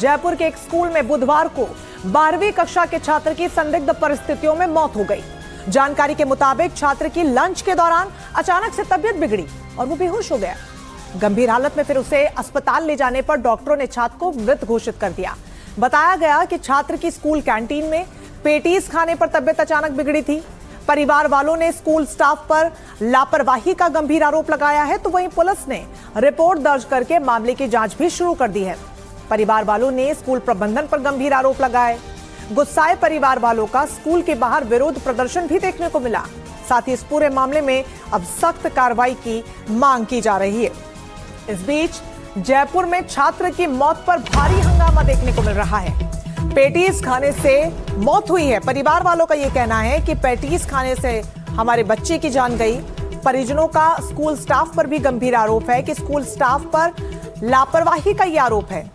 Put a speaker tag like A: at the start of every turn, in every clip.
A: जयपुर के एक स्कूल में बुधवार को 12वीं कक्षा के छात्र की संदिग्ध परिस्थितियों में मौत हो गई। जानकारी के मुताबिक छात्र की लंच के दौरान अचानक से तबीयत बिगड़ी और वो बेहोश हो गया। गंभीर हालत में फिर उसे अस्पताल ले जाने पर डॉक्टरों ने छात्र को मृत घोषित कर दिया। बताया गया कि छात्र की स्कूल कैंटीन में पेटीज खाने पर तबीयत अचानक बिगड़ी थी। परिवार वालों ने स्कूल स्टाफ पर लापरवाही का गंभीर आरोप लगाया है, तो वहीं पुलिस ने रिपोर्ट दर्ज करके मामले की जांच भी शुरू कर दी है। परिवार वालों ने स्कूल प्रबंधन पर गंभीर आरोप लगाए। गुस्साए परिवार वालों का स्कूल के बाहर विरोध प्रदर्शन भी देखने को मिला। साथ ही इस पूरे मामले में अब सख्त कार्रवाई की मांग की जा रही है। इस बीच जयपुर में छात्र की मौत पर भारी हंगामा देखने को मिल रहा है। पेटीज खाने से मौत हुई है। परिवार वालों का यह कहना है कि पेटीज खाने से हमारे बच्चे की जान गई। परिजनों का स्कूल स्टाफ पर भी गंभीर आरोप है कि स्कूल स्टाफ पर लापरवाही का यह आरोप है।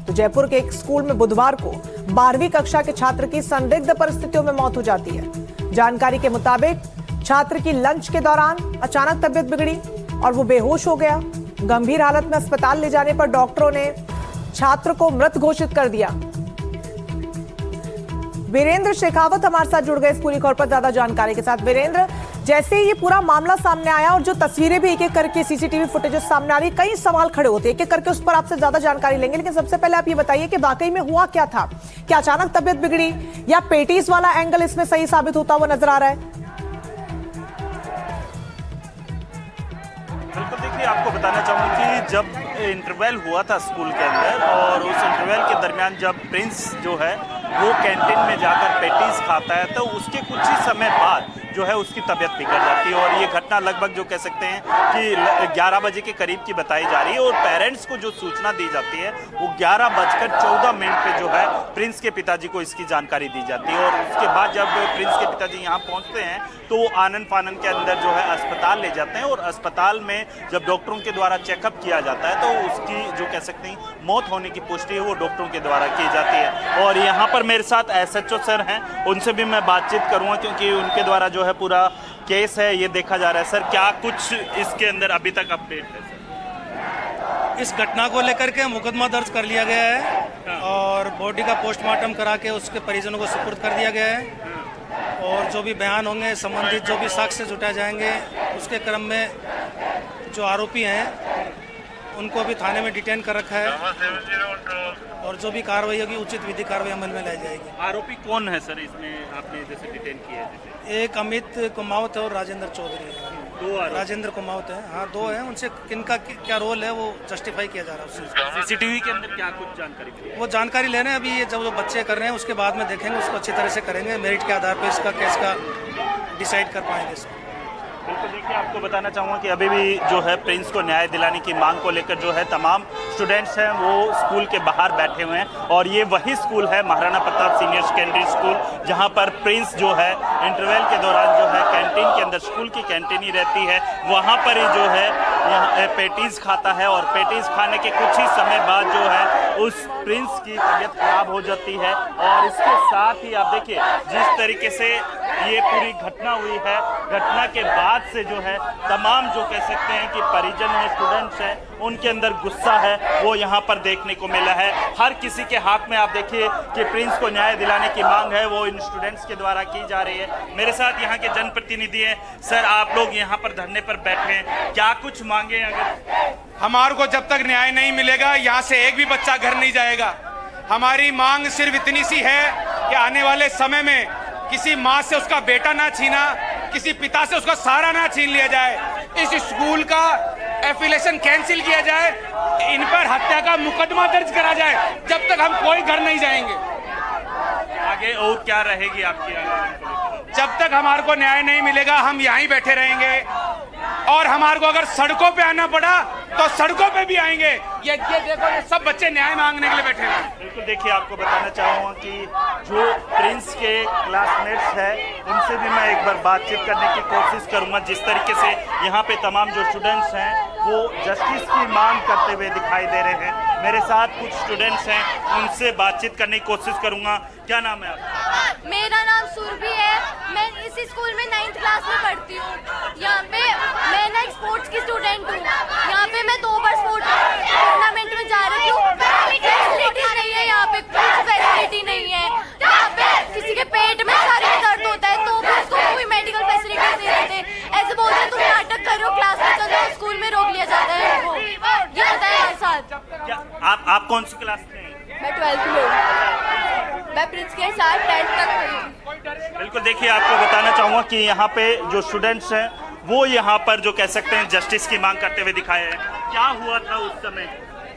A: तो जयपुर के एक स्कूल में बुधवार को 12वीं कक्षा के छात्र की संदिग्ध परिस्थितियों में मौत हो जाती है। जानकारी के मुताबिक छात्र की लंच के दौरान अचानक तबीयत बिगड़ी और वो बेहोश हो गया। गंभीर हालत में अस्पताल ले जाने पर डॉक्टरों ने छात्र को मृत घोषित कर दिया। वीरेंद्र शेखावत हमारे साथ जुड़ गए इस पूरी खबर पर ज्यादा जानकारी के साथ। वीरेंद्र, जैसे ये पूरा मामला सामने आया और जो तस्वीरें भी एक एक करके सीसीटीवी फुटेज सामने आ रही, कई सवाल खड़े होते हैं। एक एक करके उस पर आपसे ज्यादा जानकारी लेंगे, लेकिन सबसे पहले आप ये बताइए कि वाकई में हुआ क्या था? क्या अचानक तबीयत बिगड़ी या पेटीज वाला एंगल इसमें सही साबित होता हुआ नजर आ रहा है?
B: बिल्कुल, देखिए आपको बताना चाहूँगा कि जब इंटरवल हुआ था स्कूल के अंदर और उस इंटरवल के दरमियान जब प्रिंस जो है वो कैंटीन में जाकर पेटीज खाता है तो उसके कुछ ही समय बाद जो है उसकी तबीयत बिगड़ जाती है। और ये घटना लगभग जो कह सकते हैं कि 11 बजे के करीब की बताई जा रही है और पेरेंट्स को जो सूचना दी जाती है वो 11:14 पे जो है प्रिंस के पिताजी को इसकी जानकारी दी जाती है। और उसके बाद जब प्रिंस के पिताजी यहाँ पहुँचते हैं तो वो आनन फानन के अंदर जो है अस्पताल ले जाते हैं और अस्पताल में जब डॉक्टरों के द्वारा चेकअप किया जाता है तो उसकी जो कह सकते हैं मौत होने की पुष्टि है वो डॉक्टरों के द्वारा की जाती है। और यहाँ पर मेरे साथ SHO सर हैं, उनसे भी मैं बातचीत करूँगा क्योंकि उनके द्वारा जो है पूरा केस है ये देखा जा रहा है। सर, क्या कुछ इसके अंदर अभी तक अपडेट है? सर,
C: इस घटना को लेकर के मुकदमा दर्ज कर लिया गया है और बॉडी का पोस्टमार्टम करा के उसके परिजनों को सुपुर्द कर दिया गया है और जो भी बयान होंगे, संबंधित जो भी साक्ष्य जुटाए जाएंगे, उसके क्रम में जो आरोपी हैं उनको भी थाने में डिटेन कर रखा है और जो भी कार्रवाई होगी उचित विधि कार्रवाई अमल में लाई जाएगी।
B: आरोपी कौन है सर इसमें आपने जैसे डिटेन किया है?
C: एक अमित कुमावत है और राजेंद्र चौधरी है।
B: दो
C: राजेंद्र कुमावत है, हाँ, दो है। उनसे किनका क्या रोल है वो जस्टिफाई किया जा रहा है उससे।
B: सीसीटीवी के अंदर क्या कुछ जानकारी मिली?
C: वो जानकारी ले रहे हैं अभी। ये जब जो बच्चे कर रहे हैं उसके बाद में देखेंगे, उसको अच्छी तरह से करेंगे, मेरिट के आधार पर इसका केस का डिसाइड कर पाएंगे इसको।
B: बिल्कुल, देखिए आपको बताना चाहूँगा कि अभी भी जो है प्रिंस को न्याय दिलाने की मांग को लेकर जो है तमाम स्टूडेंट्स हैं वो स्कूल के बाहर बैठे हुए हैं। और ये वही स्कूल है, Maharana Pratap senior secondary school, जहाँ पर प्रिंस जो है इंटरवल के दौरान जो है कैंटीन के अंदर, स्कूल की कैंटीन ही रहती है, वहाँ पर ही जो है यहाँ पेटीज खाता है। और पेटीज खाने के कुछ ही समय बाद जो है उस प्रिंस की तबीयत खराब हो जाती है। और इसके साथ ही आप देखिए जिस तरीके से ये पूरी घटना हुई है, घटना के बाद से जो है तमाम जो कह सकते हैं कि परिजन हैं, स्टूडेंट्स हैं, उनके अंदर गुस्सा है वो यहाँ पर देखने को मिला है। हर किसी के हाथ में आप देखिए कि प्रिंस को न्याय दिलाने की मांग है वो इन स्टूडेंट्स के द्वारा की जा रही है। मेरे साथ यहाँ के जनप्रतिनिधि हैं। सर, आप लोग यहाँ पर धरने पर बैठे हैं, क्या कुछ मांगे? अगर
D: हमारे को जब तक न्याय नहीं मिलेगा यहाँ से एक भी बच्चा घर नहीं जाएगा। हमारी मांग सिर्फ इतनी सी है कि आने वाले समय में किसी माँ से उसका बेटा ना छीना, किसी पिता से उसका सहारा ना छीन लिया जाए, इस स्कूल का एफिलिएशन कैंसिल किया जाए, इन पर हत्या का मुकदमा दर्ज करा जाए, जब तक हम कोई घर नहीं जाएंगे।
B: आगे और क्या रहेगी आपकी?
D: जब तक हमारे को न्याय नहीं मिलेगा हम यहीं बैठे रहेंगे और हमारे को अगर सड़कों पे आना पड़ा तो सड़कों पे भी आएंगे। ये देखो, ये सब बच्चे न्याय मांगने के लिए बैठे हैं।
B: बिल्कुल, देखिए आपको बताना चाहूँगा कि जो प्रिंस के क्लासमेट्स हैं उनसे भी मैं एक बार बातचीत करने की कोशिश करूँगा। जिस तरीके से यहाँ पे तमाम जो स्टूडेंट्स हैं वो जस्टिस की मांग करते हुए दिखाई दे रहे हैं। मेरे साथ कुछ स्टूडेंट्स हैं, उनसे बातचीत करने की कोशिश करूँगा। क्या नाम है आपका?
E: मेरा नाम सुरभि है। मैं इसी स्कूल में 9th क्लास में पढ़ती हूँ। यहाँ पे मैं ना एक स्पोर्ट्स की स्टूडेंट हूँ। यहाँ पे मैं 2 बार स्पोर्ट्स टूर्नामेंट में जा रही हूँ। फैसिलिटीज नहीं है यहाँ मैं 12th में हूँ। मैं प्रिंस के साथ 10th तक पढ़ी।
B: बिल्कुल, देखिए आपको बताना चाहूँगा कि यहाँ पे जो स्टूडेंट्स हैं वो यहाँ पर जो कह सकते हैं जस्टिस की मांग करते हुए दिखाए हैं। क्या हुआ था उस समय?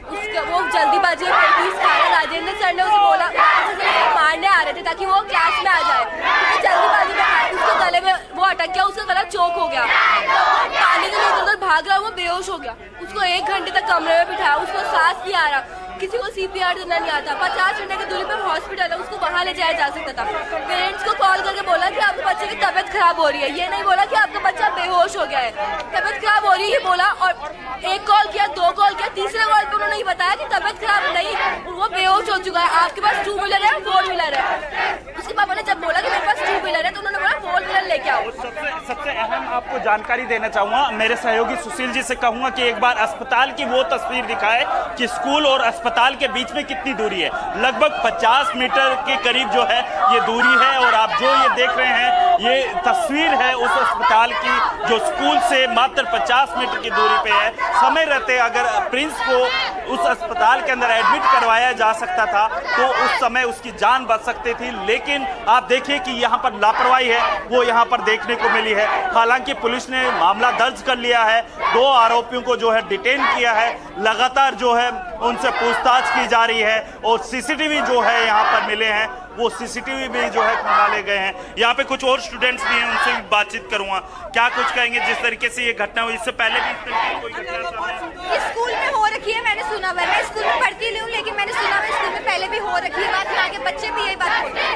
E: उसका वो जल्दीबाजी में प्रैक्टिस कर रहा, राजेंद्र सर ने उसे बोला, मारने आ रहे थे ताकि वो क्लास में आ जाए। उसने जल्दीबाजी में उसके गले में वो अटक गया, उसका गला चोक हो गया, पानी के लिए उधर भाग रहा, वो बेहोश हो गया। उसको 1 घंटे तक कमरे में बिठाया, उसको सांस नहीं आ रहा, किसी को CPR देना नहीं आता। 50 मिनट की दूरी पर हॉस्पिटल है, उसको वहाँ ले जाया जा सकता था। पेरेंट्स को कॉल करके बोला कि आपके बच्चे की तबीयत खराब हो रही है, ये नहीं बोला कि आपका बच्चा बेहोश हो गया है, तबीयत खराब हो रही है ये बोला। और 1 कॉल किया, 2 कॉल किया, तीसरे कॉल पर उन्होंने बताया कि तबीयत खराब नहीं, वो बेहोश हो चुका है, आपके पास 2 व्हीलर है 4 व्हीलर है। उसके पापा ने जब बोला कि मेरे पास 2 व्हीलर है तो उन्होंने बोला 4 व्हीलर लेके आओ।
B: सबसे अहम आपको जानकारी देना चाहूँगा, मेरे सहयोगी सुशील जी से कहूँगा कि एक बार अस्पताल की वो तस्वीर दिखाए कि स्कूल और अस्पताल के बीच में कितनी दूरी है। लगभग 50 मीटर के करीब जो है ये दूरी है। और आप जो ये देख रहे हैं ये तस्वीर है उस अस्पताल की जो स्कूल से मात्र 50 मीटर की दूरी पे है। समय रहते अगर प्रिंस को उस अस्पताल के अंदर एडमिट करवाया जा सकता था तो उस समय उसकी जान बच सकती थी, लेकिन आप देखिए कि यहाँ पर लापरवाही है वो यहाँ पर देखने को मिली है। हालांकि पुलिस ने मामला दर्ज कर लिया है, 2 आरोपियों को जो है डिटेन किया है, लगातार जो है उनसे पूछताछ की जा रही है और CCTV जो है यहाँ पर मिले हैं वो CCTV भी जो है खंगाले गए हैं। यहाँ पे कुछ और स्टूडेंट्स भी हैं, उनसे भी बातचीत करूंगा, क्या कुछ कहेंगे जिस तरीके से ये घटना हुई। इससे पहले भी इस तरीके की कोई घटना सामने
E: स्कूल में हो रखी है, मैंने सुना हुआ है। मैं स्कूल में पढ़ती नहीं हूँ लेकिन मैंने सुना हुआ है स्कूल में पहले भी हो रखी है बात, यहाँ के बच्चे भी यही बात बोलते हैं।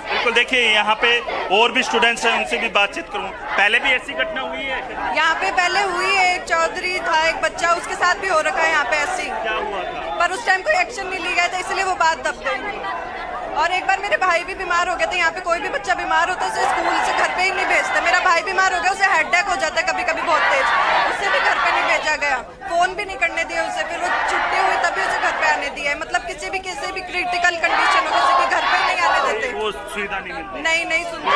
B: बिल्कुल, देखिए यहाँ पे और भी स्टूडेंट्स हैं, उनसे भी बातचीत करूँ। पहले भी ऐसी घटना हुई है?
F: यहाँ पे पहले हुई है, एक चौधरी था एक बच्चा, उसके साथ भी हो रखा है यहाँ पे ऐसी।
B: क्या हुआ था?
F: पर उस टाइम कोई एक्शन नहीं लिया गया था, इसलिए वो बात दब गई। और एक बार मेरे भाई भी बीमार हो गए थे, यहाँ पे कोई भी बच्चा बीमार होता है उसे स्कूल से घर पे ही नहीं भेजते। मेरा भाई बीमार हो गया, उसे हेडेक हो जाता है कभी कभी बहुत तेज, उससे भी घर पे नहीं भेजा गया, फोन भी नहीं करने दिया उसे, फिर वो छुट्टी हुई तभी उसे घर पे आने दिया है। मतलब किसी भी क्रिटिकल कंडीशन हो किसी के घर पे ही नहीं आने देते,
B: वो सुविधा नहीं मिलती।
F: नहीं सुनते।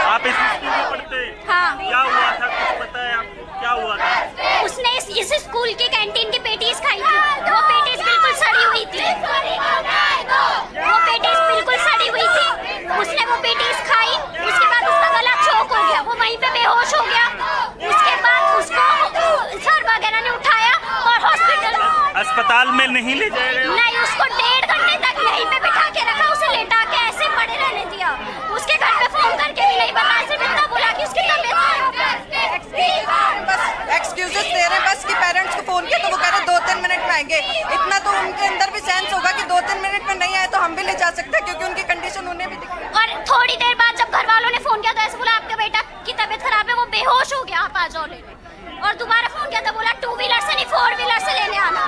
B: आप इस स्कूल में पढ़ते हैं?
E: हाँ।
B: क्या हुआ था, कुछ पता है आपको क्या हुआ था?
G: उसने इस स्कूल के कैंटीन की पेटीज खाई थी, वो पेटीज बिल्कुल सड़ी हुई थी, वो पेटीज बिल्कुल सड़ी हुई थी। उसने वो पेटीज खाई, उसके बाद उसका गला चोक हो गया, वो वहीं पे बेहोश हो गया। उसके बाद उसको सर वगैरह ने उठाया और हॉस्पिटल
B: अस्पताल में नहीं ले जाया गया?
G: नहीं, उसको 1.5 घंटे तक यहीं पे बिठा के रखा, उसे लेटा के ऐसे पड़े रहने दिया। उसके घर पे फोन करके भी नहीं बताया, सिर्फ इतना बोला कि उसकी तबीयत खराब है।
F: बस एक्सक्यूजेस दे रहे हैं बस कि पेरेंट्स को फोन किया तो वो कह रहे 2-3 मिनट में आएंगे। इतना तो उनके अंदर भी सेंस होगा कि 2-3 मिनट में नहीं आए तो हम भी ले जा सकते हैं, क्योंकि उनकी कंडीशन उन्हें भी दिख रही है।
G: और थोड़ी देर बाद जब घर वालों ने फोन किया तो ऐसे बोला आपके बेटा की तबीयत खराब है, वो बेहोश हो गया, आप आ जाओ लेने। और दोबारा फोन किया तो बोला 2 व्हीलर से नहीं 4 व्हीलर से लेने आना।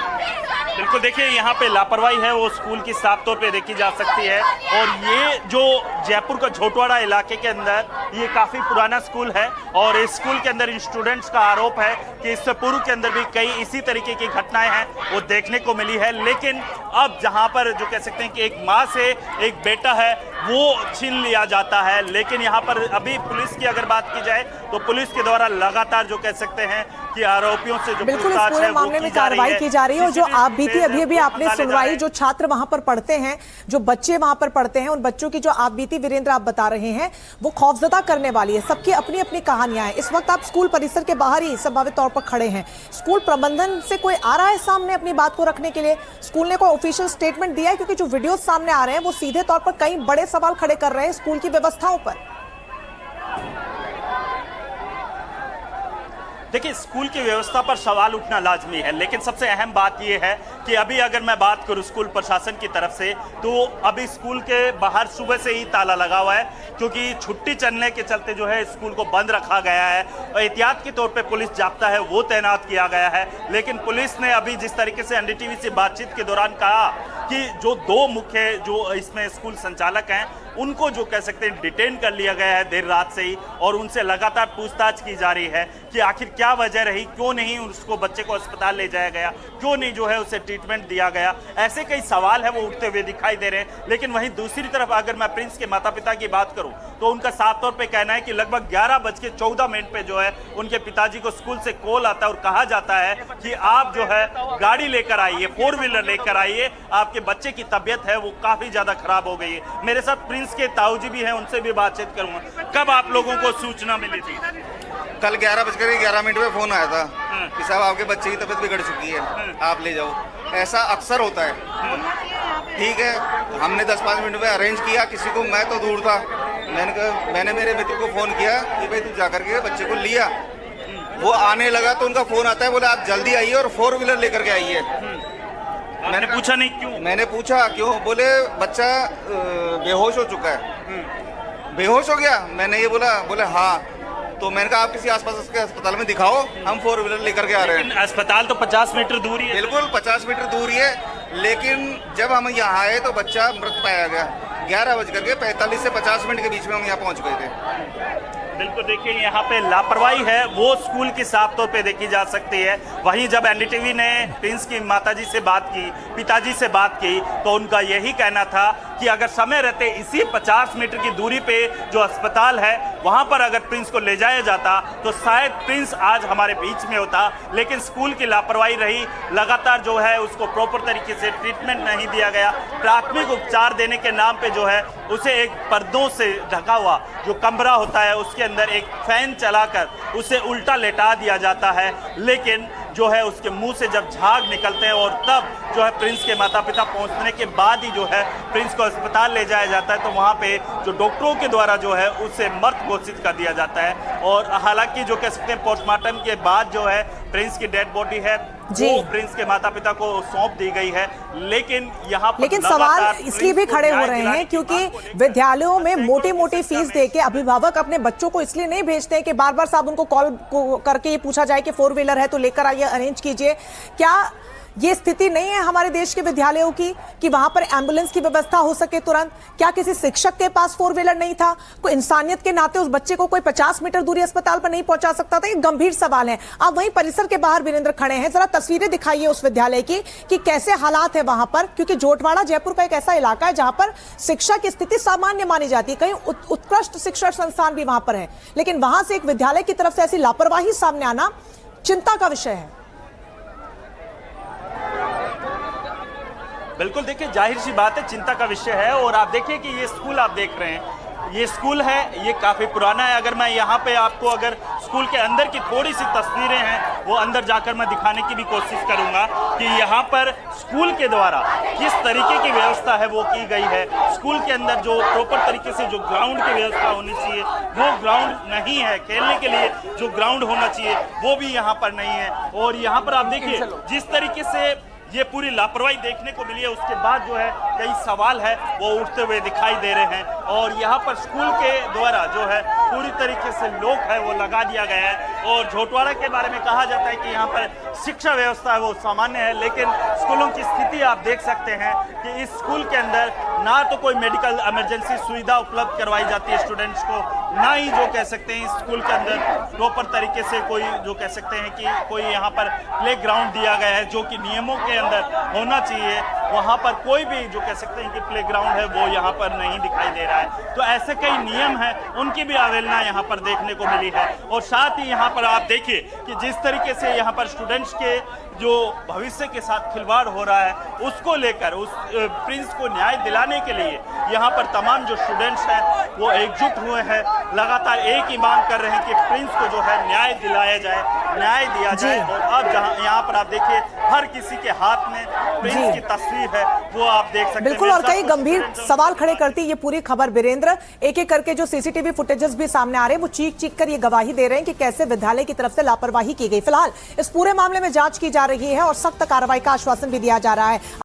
B: बिल्कुल, देखिए यहाँ पे लापरवाही है वो स्कूल की साफ तौर पे देखी जा सकती है। और ये जो जयपुर का झोटवाड़ा इलाके के अंदर ये काफ़ी पुराना स्कूल है और इस स्कूल के अंदर इन स्टूडेंट्स का आरोप है कि इससे पूर्व के अंदर भी कई इसी तरीके की घटनाएं हैं वो देखने को मिली है। लेकिन अब जहाँ पर जो कह सकते हैं कि एक माँ से एक बेटा है वो छीन लिया जाता है। लेकिन यहाँ पर अभी पुलिस की अगर बात की जाए तो पुलिस के द्वारा लगातार जो कह सकते हैं कि आरोपियों से जो
A: बिल्कुल इस पूरे मामले में कार्रवाई की जा रही है। और जो आप बीती अभी आपने सुनवाई, जो छात्र वहां पर पढ़ते हैं, जो बच्चे वहां पर पढ़ते हैं, उन बच्चों की जो आप बीती वीरेंद्र आप बता रहे हैं वो खौफजदा करने वाली है। सबकी अपनी अपनी कहानियां हैं। इस वक्त आप स्कूल परिसर के बाहर ही संभावित तौर पर खड़े हैं। स्कूल प्रबंधन से कोई आ रहा है सामने अपनी बात को रखने के लिए? स्कूल ने कोई ऑफिशियल स्टेटमेंट दिया है? क्योंकि जो वीडियो सामने आ रहे हैं वो सीधे तौर पर कई बड़े सवाल खड़े कर रहे हैं स्कूल की व्यवस्थाओं पर।
B: देखिए, स्कूल की व्यवस्था पर सवाल उठना लाजमी है, लेकिन सबसे अहम बात यह है कि अभी अगर मैं बात करूं स्कूल प्रशासन की तरफ से तो अभी स्कूल के बाहर सुबह से ही ताला लगा हुआ है, क्योंकि छुट्टी चलने के चलते जो है स्कूल को बंद रखा गया है और एहतियात के तौर पे पुलिस जाब्ता है वो तैनात किया गया है। लेकिन पुलिस ने अभी जिस तरीके से NDTV से बातचीत के दौरान कहा कि जो 2 मुख्य जो इसमें स्कूल संचालक हैं उनको जो कह सकते हैं डिटेन कर लिया गया है देर रात से ही, और उनसे लगातार पूछताछ की जा रही है कि आखिर क्या वजह रही, क्यों नहीं उसको बच्चे को अस्पताल ले जाया गया, क्यों नहीं जो है उसे ट्रीटमेंट दिया गया। ऐसे कई सवाल है वो उठते हुए दिखाई दे रहे हैं। लेकिन वहीं दूसरी तरफ अगर मैं प्रिंस के माता पिता की बात करूं तो उनका साफ तौर पे कहना है कि लगभग 11:14 पे जो है उनके पिताजी को स्कूल से कॉल आता है और कहा जाता है कि आप जो है गाड़ी लेकर आइए, 4 व्हीलर लेकर आइए, आपके बच्चे की तबीयत है वो काफी ज्यादा खराब हो गई है। मेरे साथ प्रिंस के ताऊजी भी हैं, उनसे भी बातचीत करूंगा। कब आप लोगों को सूचना मिली थी?
H: कल 11:11 पे फोन आया था कि साहब आपके बच्चे की तबीयत बिगड़ चुकी है, आप ले जाओ। ऐसा अक्सर होता है। ठीक है, हमने 10-5 मिनट में अरेंज किया। किसी को, मैं तो दूर था, मैंने मेरे मित्र को फोन किया कि भाई तू जाकर के बच्चे को लिया। वो आने लगा तो उनका फोन आता है, बोले आप जल्दी आइए और 4 व्हीलर लेकर के आइए।
B: मैंने पूछा नहीं क्यों?
H: मैंने पूछा क्यों, बोले बच्चा बेहोश हो चुका है। बेहोश हो गया? मैंने ये बोले हाँ। तो मैंने कहा आप किसी आसपास के अस्पताल में दिखाओ, हम 4 व्हीलर लेकर के आ रहे हैं।
B: अस्पताल तो 50 मीटर दूर ही है।
H: बिल्कुल 50 मीटर दूर ही है, लेकिन जब हम यहाँ आए तो बच्चा मृत पाया गया। 11:45 से 50 मिनट के बीच में हम यहाँ पहुँच गए थे।
B: बिल्कुल, देखिए यहाँ पे लापरवाही है वो स्कूल की साफ तौर पे देखी जा सकती है। वहीं जब एनडीटीवी ने प्रिंस की माताजी से बात की, पिताजी से बात की, तो उनका यही कहना था कि अगर समय रहते इसी 50 मीटर की दूरी पे जो अस्पताल है वहां पर अगर प्रिंस को ले जाया जाता तो शायद प्रिंस आज हमारे बीच में होता। लेकिन स्कूल की लापरवाही रही, लगातार जो है उसको प्रॉपर तरीके से ट्रीटमेंट नहीं दिया गया। प्राथमिक उपचार देने के नाम पे जो है उसे एक पर्दों से ढका हुआ जो कमरा होता है उसके अंदर एक फैन चलाकर उसे उल्टा लेटा दिया जाता है। लेकिन जो है उसके मुंह से जब झाग निकलते हैं और तब जो है प्रिंस के माता पिता पहुंचने के बाद ही जो है प्रिंस को अस्पताल ले जाया जाता है, तो वहां पे जो डॉक्टरों के द्वारा जो है उसे मृत घोषित कर दिया जाता है। और हालांकि जो कह सकते हैं पोस्टमार्टम के बाद जो है प्रिंस की डेड बॉडी है वो प्रिंस के माता पिता को सौंप दी गई है। लेकिन
A: सवाल इसलिए भी खड़े हो रहे हैं क्योंकि विद्यालयों में मोटी मोटी फीस देके अभिभावक अपने बच्चों को इसलिए नहीं भेजते हैं कि बार बार साहब उनको कॉल करके ये पूछा जाए कि 4 व्हीलर है तो लेकर आइए, अरेंज कीजिए। क्या ये स्थिति नहीं है हमारे देश के विद्यालयों की कि वहां पर एम्बुलेंस की व्यवस्था हो सके तुरंत? क्या किसी शिक्षक के पास 4 व्हीलर नहीं था? कोई इंसानियत के नाते उस बच्चे को कोई 50 मीटर दूरी अस्पताल पर नहीं पहुंचा सकता था? ये गंभीर सवाल है। आप वहीं परिसर के बाहर वीरेंद्र खड़े हैं, जरा तस्वीरें दिखाइए उस विद्यालय की कि कैसे हालात है वहां पर, क्योंकि जोटवाड़ा जयपुर का एक ऐसा इलाका है जहां पर शिक्षा की स्थिति सामान्य मानी जाती है। कहीं उत्कृष्ट शिक्षा संस्थान भी वहां पर है, लेकिन वहां से एक विद्यालय की तरफ से ऐसी लापरवाही सामने आना चिंता का विषय है।
B: बिल्कुल, देखिए जाहिर सी बात है चिंता का विषय है। और आप देखिए कि ये स्कूल आप देख रहे हैं, ये स्कूल है, ये काफ़ी पुराना है। अगर मैं यहाँ पे आपको अगर स्कूल के अंदर की थोड़ी सी तस्वीरें हैं वो अंदर जाकर मैं दिखाने की भी कोशिश करूँगा कि यहाँ पर स्कूल के द्वारा किस तरीके की व्यवस्था है वो की गई है। स्कूल के अंदर जो प्रॉपर तरीके से जो ग्राउंड की व्यवस्था होनी चाहिए वो ग्राउंड नहीं है, खेलने के लिए जो ग्राउंड होना चाहिए वो भी यहाँ पर नहीं है। और यहाँ पर आप देखिए जिस तरीके से ये पूरी लापरवाही देखने को मिली है, उसके बाद जो है कई सवाल है वो उठते हुए दिखाई दे रहे हैं। और यहाँ पर स्कूल के द्वारा जो है पूरी तरीके से लॉक है वो लगा दिया गया है। और झोटवाड़ा के बारे में कहा जाता है कि यहाँ पर शिक्षा व्यवस्था है वो सामान्य है, लेकिन स्कूलों की स्थिति आप देख सकते हैं कि इस स्कूल के अंदर ना तो कोई मेडिकल इमरजेंसी सुविधा उपलब्ध करवाई जाती है स्टूडेंट्स को, ना ही जो कह सकते हैं इस स्कूल के अंदर प्रॉपर तरीके से कोई जो कह सकते हैं कि कोई यहाँ पर प्ले ग्राउंड दिया गया है जो कि नियमों के अंदर होना चाहिए। वहाँ पर कोई भी जो कह सकते हैं कि प्ले ग्राउंड है वो यहाँ पर नहीं दिखाई दे रहा है। तो ऐसे कई नियम हैं, उनकी भी अवहेलना यहाँ पर देखने को मिली है। और साथ ही यहाँ पर आप देखिए कि जिस तरीके से यहाँ पर स्टूडेंट्स के जो भविष्य के साथ खिलवाड़ हो रहा है उसको लेकर उस प्रिंस को न्याय दिलाने के लिए यहाँ पर तमाम जो स्टूडेंट्स हैं वो एकजुट हुए हैं, लगातार एक ही मांग कर रहे हैं कि प्रिंस को जो है न्याय दिलाया जाए, न्याय दिया जाए। और अब जहाँ यहाँ पर आप देखिए हर किसी के हाथ में प्रिंस की तस्वीर है वो आप देख सकते हैं।
A: बिल्कुल, और कई गंभीर सवाल खड़े करती ये पूरी खबर वीरेंद्र। एक एक करके जो सीसीटीवी फुटेजेस भी सामने आ रहे हैं वो चीख कर ये गवाही दे रहे हैं कि कैसे विद्यालय की तरफ से लापरवाही की गई। फिलहाल इस पूरे मामले में जांच की जा रही है और सख्त कार्रवाई का आश्वासन भी दिया जा रहा है।